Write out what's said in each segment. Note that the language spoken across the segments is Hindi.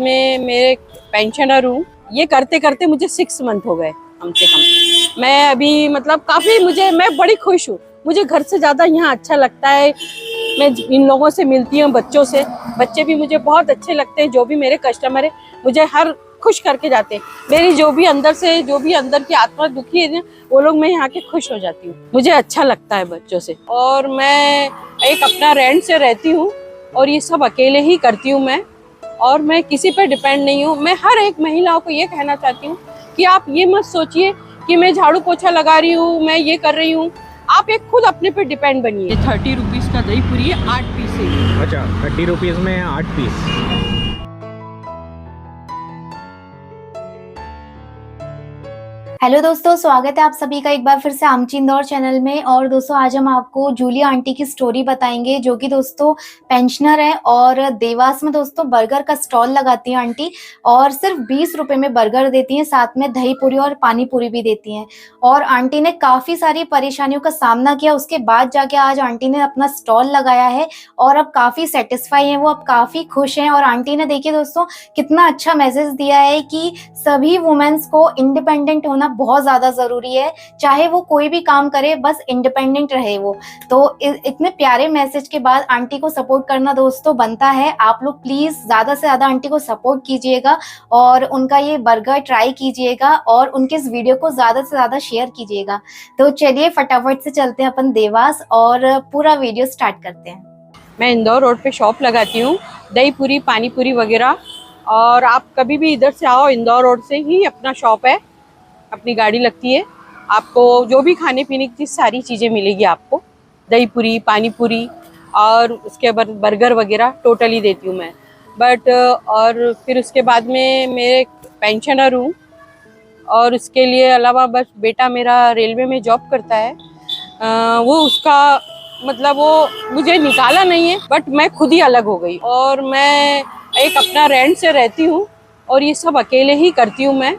में मेरे पेंशनर हूँ। ये करते करते मुझे 6 मंथ हो गए कम से कम। मैं अभी मतलब काफ़ी मैं बड़ी खुश हूँ। मुझे घर से ज़्यादा यहाँ अच्छा लगता है। मैं इन लोगों से मिलती हूँ, बच्चों से। बच्चे भी मुझे बहुत अच्छे लगते हैं। जो भी मेरे कस्टमर है मुझे हर खुश करके जाते हैं। मेरी जो भी अंदर की आत्मा दुखी है ना, वो लोग मैं यहाँ के खुश हो जाती हूँ। मुझे अच्छा लगता है बच्चों से। और मैं एक अपना रेंट से रहती हूँ और ये सब अकेले ही करती हूँ मैं। और मैं किसी पर डिपेंड नहीं हूँ। मैं हर एक महिलाओं को ये कहना चाहती हूँ कि आप ये मत सोचिए कि मैं झाड़ू पोछा लगा रही हूँ, मैं ये कर रही हूँ। आप एक खुद अपने पे डिपेंड बनिए। 30 रुपीज़ का दही पूरी है, 8 पीस है। अच्छा, 30 रुपीज़ में 8 पीस। हेलो दोस्तों, स्वागत है आप सभी का एक बार फिर से आमची इंदौर चैनल में। और दोस्तों आज हम आपको जूलिया आंटी की स्टोरी बताएंगे, जो कि दोस्तों पेंशनर है और देवास में दोस्तों बर्गर का स्टॉल लगाती है आंटी। और सिर्फ 20 रुपए में बर्गर देती हैं, साथ में दही पूरी और पानी पूरी भी देती हैं। और आंटी ने काफी सारी परेशानियों का सामना किया, उसके बाद जाके आज आंटी ने अपना स्टॉल लगाया है और अब काफी सेटिस्फाई है वो, अब काफी खुश हैं। और आंटी ने देखिए दोस्तों कितना अच्छा मैसेज दिया है कि सभी वुमेन्स को इंडिपेंडेंट होना बहुत ज्यादा जरूरी है। चाहे वो कोई भी काम करे, बस इंडिपेंडेंट रहे वो। तो इतने प्यारे मैसेज के बाद आंटी को सपोर्ट करना दोस्तों बनता है। आप लोग प्लीज ज्यादा से ज्यादा आंटी को सपोर्ट कीजिएगा और उनका ये बर्गर ट्राई कीजिएगा और उनके इस वीडियो को ज्यादा से ज्यादा शेयर कीजिएगा। तो चलिए फटाफट से चलते हैं अपन देवास और पूरा वीडियो स्टार्ट करते हैं। मैं इंदौर रोड पे शॉप लगाती हूँ, दही पूरी, पानी पूरी वगैरह। और आप कभी भी इधर से आओ, इंदौर रोड से ही अपना शॉप है, अपनी गाड़ी लगती है। आपको जो भी खाने पीने की सारी चीज़ें मिलेगी आपको। दही पूरी, पानी पूरी और उसके बाद बर्गर वगैरह टोटली देती हूँ मैं। बट और फिर उसके बाद में मेरे पेंशनर हूँ और उसके लिए अलावा बस बेटा मेरा रेलवे में जॉब करता है। वो उसका मतलब वो मुझे निकाला नहीं है, बट मैं खुद ही अलग हो गई। और मैं एक अपना रेंट से रहती हूँ और ये सब अकेले ही करती हूँ मैं।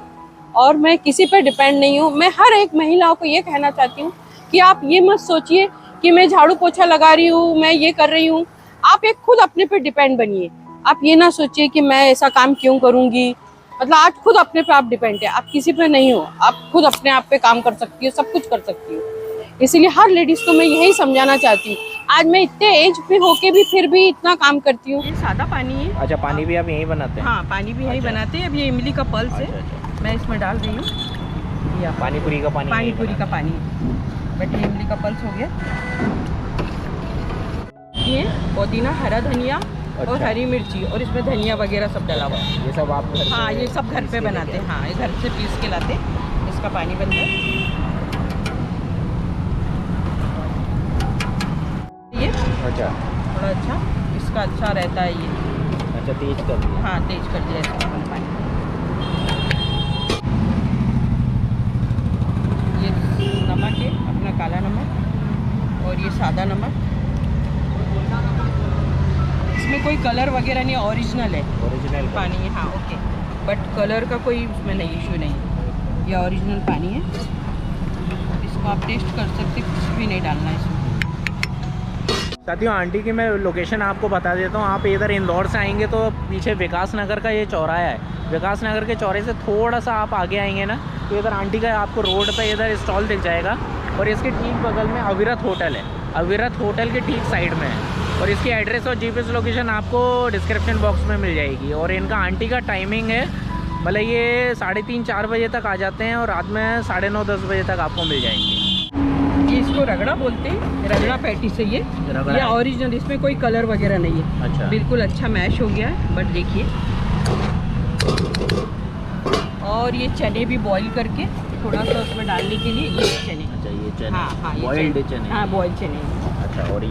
और मैं किसी पर डिपेंड नहीं हूँ। मैं हर एक महिलाओं को ये कहना चाहती हूँ कि आप ये मत सोचिए कि मैं झाड़ू पोछा लगा रही हूँ, मैं ये कर रही हूँ। आप एक खुद अपने पे डिपेंड बनिए। आप ये ना सोचिए कि मैं ऐसा काम क्यों करूँगी। मतलब आज खुद अपने पे आप डिपेंड है, आप किसी पे नहीं हो। आप खुद अपने आप पे काम कर सकती हो, सब कुछ कर सकती हो। इसीलिए हर लेडीज को मैं यही समझाना चाहती हूँ। आज मैं इतने एज पे होके भी फिर भी इतना काम करती हूँ। ये सादा पानी है। अच्छा, पानी भी आप यहीं बनाते हैं? हाँ, पानी भी यहीं बनाते हैं। अब ये इमली का पल्स है। अच्छा। मैं इसमें डाल रही हूँ या पानी पूरी का पानी? पानी पूरी का पानी। बट ये इमली का पल्स हो गया। ये पुदीना, हरा धनिया और हरी मिर्ची और इसमें धनिया वगैरह सब डाला हुआ है। ये सब आप घर हाँ, ये सब घर पे बनाते हैं। हाँ, ये घर से पीस के लाते। इसका पानी बनता है ये। अच्छा, थोड़ा अच्छा इसका अच्छा रहता है ये। अच्छा, तेज कर दिया? हाँ, तेज कर दिया इसका पानी। ये नमक है, अपना काला नमक और ये सादा नमक। इसमें कोई कलर वगैरह नहीं, ओरिजिनल है। ओरिजिनल पानी है। हाँ, ओके। बट कलर का कोई उसमें नहीं, इशू नहीं। ये ओरिजिनल पानी है। इसको आप टेस्ट कर सकते, कुछ भी नहीं डालना है इसमें। साथियों, आंटी की मैं लोकेशन आपको बता देता हूँ। आप इधर इंदौर से आएंगे तो पीछे विकास नगर का ये चौराहा है। विकास नगर के चौराहे से थोड़ा सा आप आगे आएंगे ना, तो इधर आंटी का आपको रोड पे इधर स्टॉल दिख जाएगा। और इसके ठीक बगल में अविरत होटल है। अविरत होटल के ठीक साइड में है। और इसकी एड्रेस और जीपीएस लोकेशन आपको डिस्क्रिप्शन बॉक्स में मिल जाएगी। और इनका आंटी का टाइमिंग है, मतलब ये 3:30-4 बजे तक आ जाते हैं और रात में 9:30-10 बजे तक आपको मिल जाएंगे। ये इसको रगड़ा बोलते हैं, रगड़ा पैटीस है ये ओरिजिनल। इसमें कोई कलर वगैरह नहीं है। अच्छा, बिल्कुल अच्छा मैश हो गया है। बट देखिए, और ये चने भी बॉईल करके थोड़ा सा उसमें डालने के लिए ये चने। अच्छा, ये चने? हाँ, बॉइल्ड चने? हाँ, बॉइल्ड चने। अच्छा, और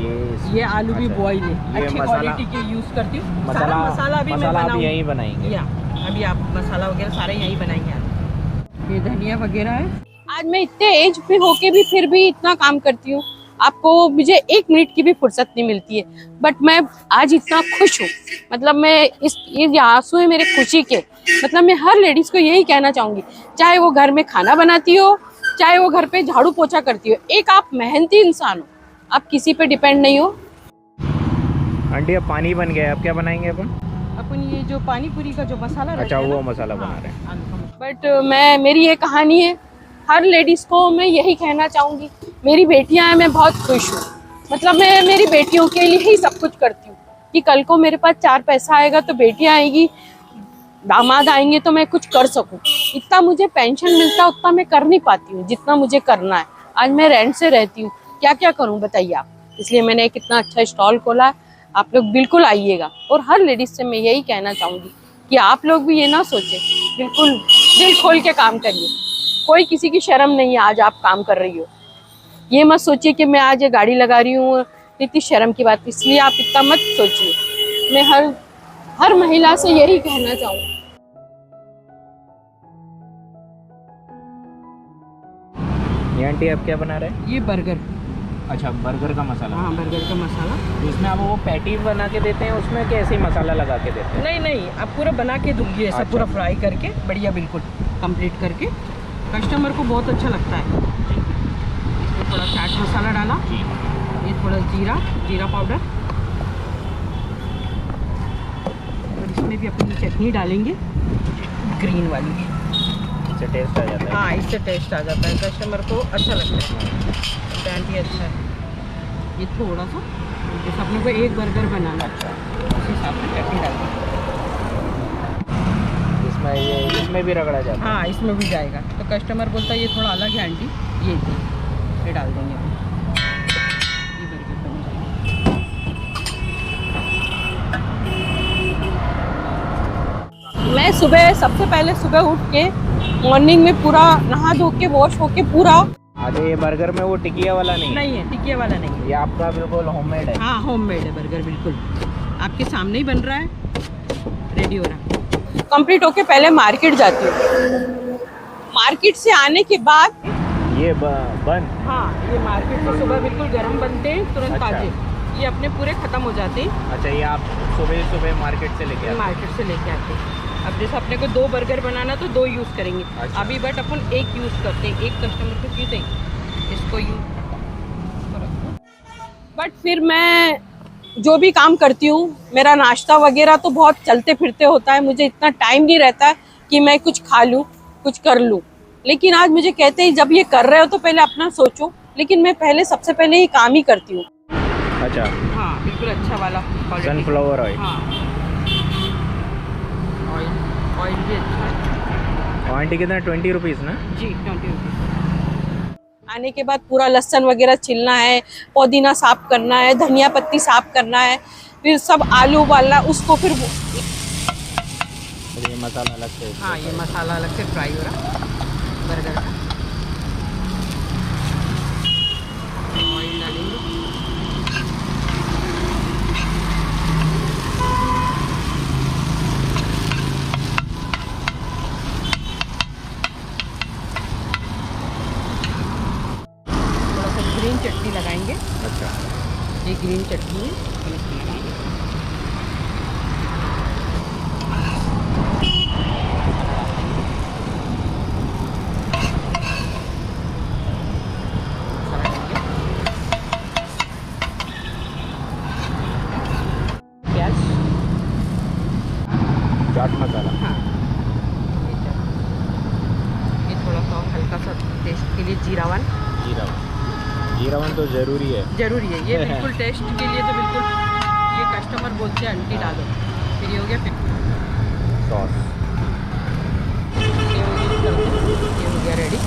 ये आलू भी बॉईल है। अच्छी क्वालिटी के यूज़ करती हूँ। मसाला भी मैं आप यहीं बनाएंगे? या अभी आप मसाला वगैरह सारे यहीं बनाएंगे। ये धनिया वगैरह है। आज मैं इतने एज पे होके भी फिर भी इतना काम करती हूँ। आपको मुझे 1 मिनट की भी फुर्सत नहीं मिलती है। बट मैं आज इतना खुश हूँ। मतलब मैं ये आंसू है मेरे खुशी के। मतलब मैं हर लेडीज को यही कहना चाहूँगी, चाहे वो घर में खाना बनाती हो, चाहे वो घर पे झाड़ू पोछा करती हो, एक आप मेहनती इंसान हो। आप किसी पे डिपेंड नहीं हो। आंटी, अब पानी बन गया है, अब क्या बनाएंगे अपन? अब अपन ये जो पानी पूरी का जो मसाला अच्छा, वो मसाला बना रहे हैं। बट मेरी ये कहानी है, हर लेडीज़ को मैं यही कहना चाहूँगी, मेरी बेटियां हैं, मैं बहुत खुश हूँ। मतलब मैं मेरी बेटियों के लिए ही सब कुछ करती हूँ कि कल को मेरे पास 4 पैसा आएगा तो बेटियां आएगी, दामाद आएंगे तो मैं कुछ कर सकूँ। इतना मुझे पेंशन मिलता उतना मैं कर नहीं पाती हूँ जितना मुझे करना है। आज मैं रेंट से रहती हूँ, क्या क्या करूँ बताइए आप। इसलिए मैंने एक इतना अच्छा स्टॉल खोला है, आप लोग बिल्कुल आइएगा। और हर लेडीज़ से मैं यही कहना चाहूँगी कि आप लोग भी ये ना सोचें, बिल्कुल दिल खोल के काम करिए। कोई किसी की शर्म नहीं है आज आप काम कर रही हो। ये मत सोचिए कि मैं आज ये गाड़ी लगा रही हूँ इतनी शर्म की बात, इसलिए आप इतना मत सोचिए। मैं हर महिला से यही कहना चाहूँगी। ये आंटी आप क्या बना रहे हैं? ये बर्गर, अच्छा, बर्गर का मसाला। हाँ बर्गर का मसाला। तो इसमें आप वो पैटी बना के देते हैं, उसमें कैसे मसाला लगा के देते हैं? नहीं नहीं, आप पूरा बना के दूंगी ऐसा, अच्छा। पूरा फ्राई करके बढ़िया बिल्कुल कंप्लीट करके, कस्टमर को बहुत अच्छा लगता है। इसमें थोड़ा चाट मसाला डाला, ये थोड़ा जीरा पाउडर, और इसमें भी अपनी चटनी डालेंगे ग्रीन वाली। इससे टेस्ट आ जाता है। हाँ, इससे टेस्ट आ जाता है, कस्टमर को अच्छा लगता है, ब्रांड भी अच्छा है। ये थोड़ा सा जैसे अपने को एक बर्गर बनाना, अच्छा, उस हिसाब से चटनी डालनी। इसमें भी रगड़ा जाता है। हाँ, इसमें भी जाएगा। तो कस्टमर बोलता है ये थोड़ा अलग है आंटी, ये डाल देंगे अपन। ये बर्गर बन जाएगा। मैं सबसे पहले सुबह उठ के मॉर्निंग में पूरा नहा धो के वॉश होके पूरा। अरे ये बर्गर में वो टिकिया वाला नहीं है, टिकिया वाला नहीं है, ये आपका बिल्कुल होममेड है। हाँ होममेड है बर्गर, बिल्कुल आपके सामने ही बन रहा है, रेडी हो रहा है। कंप्लीट होके पहले मार्केट जाती हूँ, मार्केट से आने के बाद ये बन, हाँ ये मार्केट से सुबह बिल्कुल गर्म बनते हैं, तुरंत अच्छा। ताजे, ये अपने पूरे ख़त्म हो जाते हैं। अच्छा, ये आप सुबह मार्केट से लेके आते हैं? मार्केट से लेके आते हैं। अब जैसे अपने को 2 बर्गर बनाना तो 2 यूज़ करेंगे। अच्छा। अभी बट अपन 1 यूज़ करते हैं, एक कस्टमर को क्यों देंगे, इसको यूज़। बट फिर मैं जो भी काम करती हूँ, मेरा नाश्ता वगैरह तो बहुत चलते फिरते होता है, मुझे इतना टाइम नहीं रहता है कि मैं कुछ खा लूँ, कुछ कर लूँ। लेकिन आज मुझे कहते हैं जब ये कर रहे हो तो पहले अपना सोचो, लेकिन मैं सबसे पहले ये काम ही करती हूँ। अच्छा, हाँ बिल्कुल अच्छा वाला सनफ्लावर ऑयल। हाँ, ऑयल भी अच्छा है। और आंटी कितना? 20 रुपीज़ ना? जी 20 रुपीज़। आने के बाद पूरा लहसुन वगैरह छिलना है, पुदीना साफ करना है, धनिया पत्ती साफ करना है, फिर सब आलू उबालना, उसको फिर ये मसाला अलग से। हाँ, ये मसाला अलग से फ्राई हो रहा बर्गर का। ऑयल डालेंगे, थोड़ा सा ग्रीन चटनी लगाएंगे। अच्छा, ये ग्रीन चटनी है, इसको लगाएंगे। प्याज, चाट मसाला। हाँ ये थोड़ा सा हल्का सा टेस्ट के लिए जीरावन तो ज़रूरी है। जरूरी है, ये बिल्कुल टेस्ट के लिए तो बिल्कुल, ये कस्टमर बोलते हैं आंटी डालो। फिर ये हो गया, फिर सॉस। ये हो गया रेडी।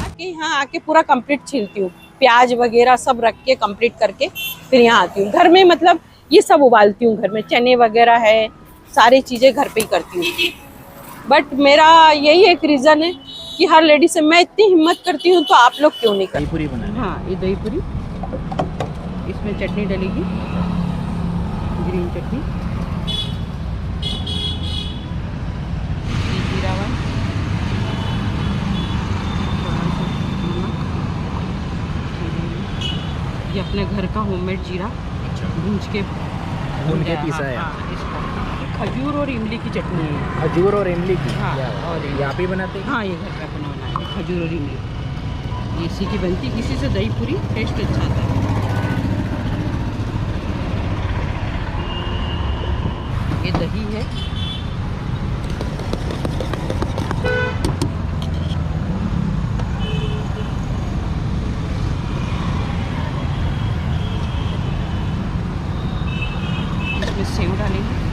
आके यहाँ आके पूरा कंप्लीट छीलती हूँ, प्याज वगैरह सब रख के कंप्लीट करके फिर यहाँ आती हूँ। घर में मतलब ये सब उबालती हूँ, घर में चने वगैरह है, सारी चीज़ें घर पे ही करती हूँ। बट मेरा यही एक रीज़न है कि हर लेडी से मैं इतनी हिम्मत करती हूँ तो आप लोग क्यों नहीं करते। दही पूरी बनाना। हाँ, ये दही पूरी, इसमें चटनी डलेगी, ग्रीन चटनी, ये जीरावन, ये अपने घर का होममेड जीरा भून के पीसा है। हाँ, इसका खजूर और इमली की चटनी है। खजूर और इमली की? हाँ, और ये आप ही बनाते हैं? हाँ, ये घर पे अपना बनाते हैं, खजूर और इमली। ये इसी की बनती, इसी से दही पूरी टेस्ट अच्छा आता है। है। इसमें सेव डालेंगे।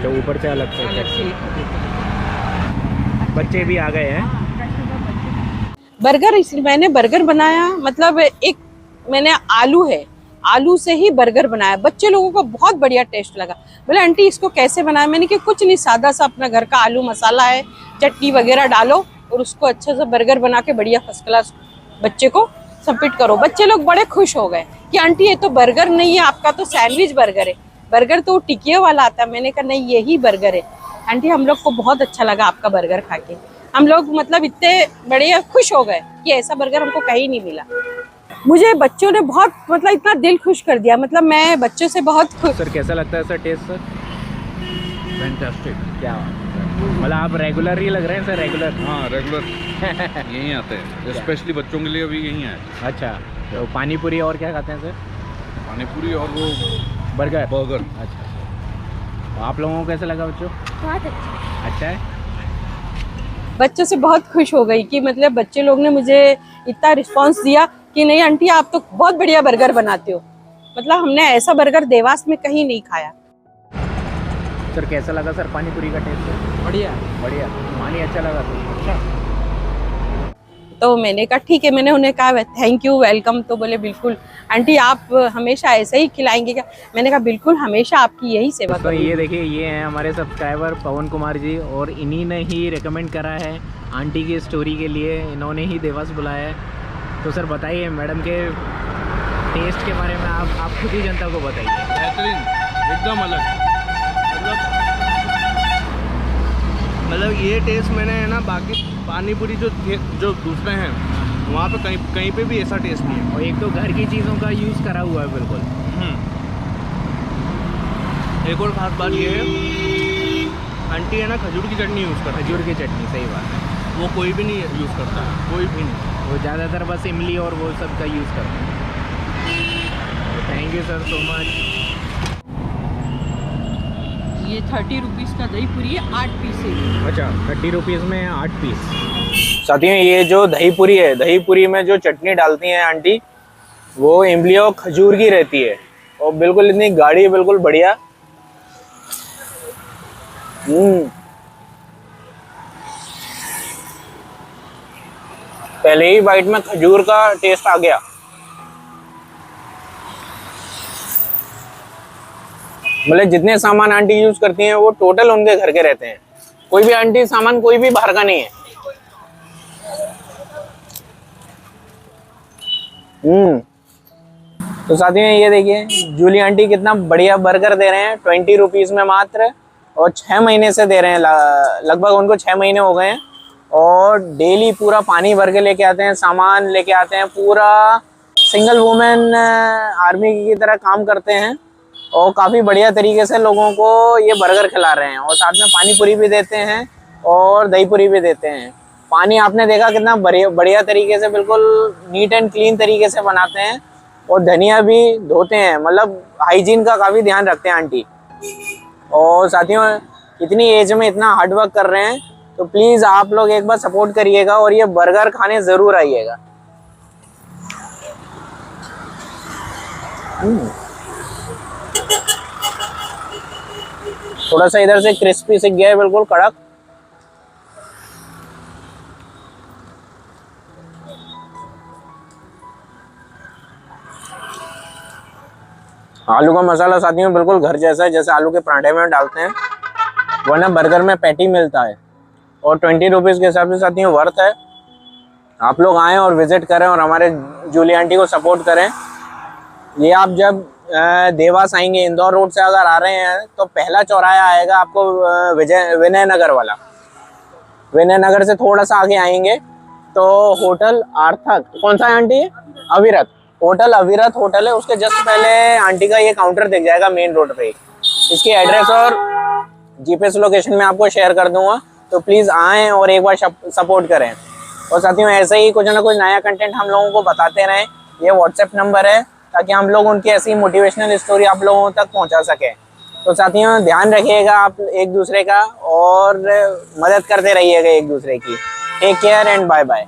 तो ऊपर से अलग से अलग से बच्चे भी आ गए हैं। बर्गर, इसलिए मैंने बर्गर बनाया, मतलब एक मैंने आलू से ही बर्गर बनाया। बच्चे लोगों को बहुत बढ़िया टेस्ट लगा। बोले आंटी इसको कैसे बनाया? मैंने कहा कुछ नहीं, सादा सा अपना घर का आलू मसाला है, चटनी वगैरह डालो और उसको अच्छे से बर्गर बना के बढ़िया फर्स्ट क्लास बच्चे को सबमिट करो। बच्चे लोग बड़े खुश हो गए कि आंटी ये तो बर्गर नहीं है, आपका तो सैंडविच बर्गर है। बर्गर तो टिकिए वाला आता है। मैंने कहा नहीं, यही बर्गर है। आंटी हम लोग को बहुत अच्छा लगा आपका बर्गर खा के। हम लोग मतलब इतने बड़े खुश हो गए कि ऐसा बर्गर हमको कहीं नहीं मिला। मुझे बच्चों ने बहुत मतलब इतना दिल खुश कर दिया, मतलब मैं बच्चों से बहुत खुश। सर कैसा लगता है सर टेस्ट सर? फैंटास्टिक। क्या मतलब आप रेगुलर ही लग रहे हैं सर? रेगुलर? हाँ रेगुलर यहीं आते हैं, स्पेशली बच्चों के लिए भी यहीं आए। अच्छा, तो पानी पूरी और क्या खाते हैं सर? पानी पूरी और वो बर्गर। बर्गर। अच्छा, तो आप लोगों को कैसा लगा बच्चों? बहुत अच्छा है। बच्चों से बहुत खुश हो गई कि मतलब बच्चे लोग ने मुझे इतना रिस्पांस दिया कि नहीं आंटी आप तो बहुत बढ़िया बर्गर बनाते हो। मतलब हमने ऐसा बर्गर देवास में कहीं नहीं खाया। सर कैसा लगा सर पानी पूरी का टेस्ट? बढ़िया। बढ़िया, पानी अच्छा लगा सर? अच्छा। तो मैंने कहा ठीक है, मैंने उन्हें कहा थैंक यू, वेलकम। तो बोले बिल्कुल आंटी आप हमेशा ऐसे ही खिलाएंगे क्या? मैंने कहा बिल्कुल, हमेशा आपकी यही सेवा तो करूंगी। ये देखिए, ये हैं हमारे सब्सक्राइबर पवन कुमार जी, और इन्हीं ने ही रेकमेंड करा है आंटी की स्टोरी के लिए, इन्होंने ही देवास बुलाया है। तो सर बताइए मैडम के टेस्ट के बारे में, आप खुद ही जनता को बताइए। बेहतरीन, एकदम अलग। मतलब ये टेस्ट मैंने है ना बाकी पानी पूरी जो दूसरे हैं वहाँ पे कहीं पे भी ऐसा टेस्ट नहीं है। और एक तो घर की चीज़ों का यूज़ करा हुआ है बिल्कुल। एक और खास बात ये है, आंटी है ना खजूर की चटनी यूज़ करती है। खजूर की चटनी, सही बात है। वो कोई भी नहीं यूज़ करता है, कोई भी नहीं। वो ज़्यादातर बस इमली और वो सब का यूज़ करते हैं। Thank you sir so much. ये 30 रुपीज़ का दही पूरी है, 8 पीस है। अच्छा, 30 रुपीज़ में 8 पीस। साथियों ये जो दही पूरी है, दही पूरी में जो चटनी डालती हैं आंटी, वो इमली और खजूर की रहती है और बिल्कुल इतनी गाढ़ी, बिल्कुल बढ़िया। पहले ही बाइट में खजूर का टेस्ट आ गया। मतलब जितने सामान आंटी यूज करती हैं वो टोटल उनके घर के रहते हैं। कोई भी आंटी सामान कोई भी बाहर का नहीं है। तो साथियों ये देखिए जूली आंटी कितना बढ़िया बर्गर दे रहे हैं 20 रुपीज में मात्र, और 6 महीने से दे रहे हैं। लगभग उनको 6 महीने हो गए हैं और डेली पूरा पानी भर के लेके आते हैं, सामान लेके आते हैं। पूरा सिंगल वुमेन आर्मी की तरह काम करते हैं और काफ़ी बढ़िया तरीके से लोगों को ये बर्गर खिला रहे हैं, और साथ में पानी पूरी भी देते हैं और दही पूरी भी देते हैं। पानी आपने देखा कितना बढ़िया तरीके से, बिल्कुल नीट एंड क्लीन तरीके से बनाते हैं, और धनिया भी धोते हैं। मतलब हाइजीन का काफ़ी ध्यान रखते हैं आंटी। और साथियों इतनी एज में इतना हार्ड वर्क कर रहे हैं, तो प्लीज़ आप लोग एक बार सपोर्ट करिएगा और ये बर्गर खाने ज़रूर आइएगा। थोड़ा सा इधर से क्रिस्पी से गया है, बिल्कुल कड़क। आलू का मसाला साथियों बिल्कुल घर जैसा है, जैसे आलू के पराठे में डालते हैं, वरना बर्गर में पैटी मिलता है। और 20 रुपीज़ के हिसाब से साथियों वर्थ है। आप लोग आएँ और विजिट करें और हमारे जूली आंटी को सपोर्ट करें। ये आप जब देवास आएंगे, इंदौर रोड से अगर आ रहे हैं, तो पहला चौराहा आएगा आपको विनय नगर वाला। विनय नगर से थोड़ा सा आगे आएंगे तो होटल आर्थक, कौन सा है आंटी? अविरत होटल, अविरत होटल है, उसके जस्ट पहले आंटी का ये काउंटर दिख जाएगा मेन रोड पे। इसकी एड्रेस और जीपीएस लोकेशन में आपको शेयर कर दूंगा, तो प्लीज़ आएँ और एक बार सपोर्ट करें। और साथियों ऐसे ही कुछ ना कुछ नया कंटेंट हम लोगों को बताते रहें। ये व्हाट्सएप नंबर है ताकि हम लोग उनकी ऐसी मोटिवेशनल स्टोरी आप लोगों तक पहुंचा सकें। तो साथियों ध्यान रखिएगा आप एक दूसरे का और मदद करते रहिएगा एक दूसरे की। Take care and bye bye.